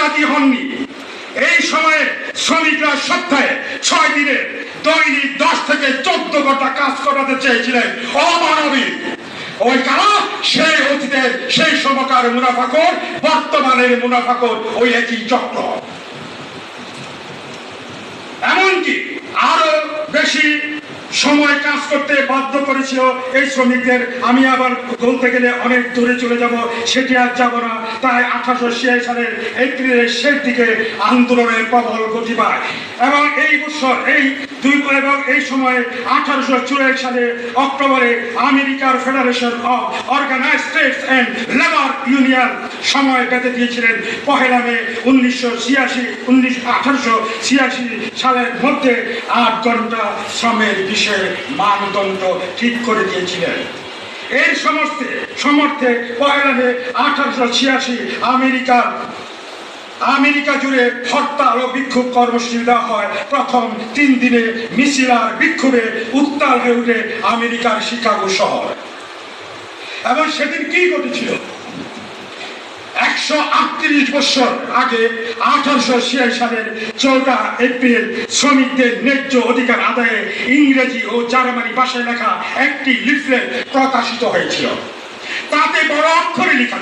রাজি হননি। এই সময়ে শ্রমিকরা সপ্তাহে 6 দিনে দৈনিক 10 থেকে 14 ঘন্টা কাজ করাতে চেয়েছিলেন। অমানবিক। ওই কারণ সেই অতীতের সেই সময়কার মুনাফাখোর, বর্তমানের মুনাফাখোর ওই একই চক্র। এমনকি আরো বেশি সময় কাজ করতে বাধ্য করেছিল এই শ্রমিকদের। আমি আবার বলতে গেলে অনেক দূরে চলে যাব, সেটি আর যাব না। তাই 1886 সালের এপ্রিলের শেষ দিকে আন্দোলনের প্রবল গতি পায় এবং এই বছর এই সময়ে 1884 সালে অক্টোবরে আমেরিকার federation of organised states and labour union সময় বেঁধে দিয়েছিলেন 1 মে 1886 সালের মধ্যে 8 ঘন্টা শ্রমের বিষয়ে মানদণ্ড ঠিক করে দিয়েছিলেন। এর সমর্থে 1 মে 1886 আমেরিকা জুড়ে হরতাল ও বিক্ষোভ কর্মসূচি দেওয়া হয়। প্রথম 3 দিনে মিছিল আর বিক্ষোভে উত্তাল হয়ে ওঠে আমেরিকার শিকাগো শহর। এবং সেদিন কি ঘটেছিল? 138 বছর আগে 1886 সালের 14 এপ্রিল শ্রমিকদের ন্যায্য অধিকার আদায়ে ইংরেজি ও জার্মানি ভাষায় লেখা একটি লিফলেট প্রকাশিত হয়েছিল। তাতে বড় অক্ষরে লেখা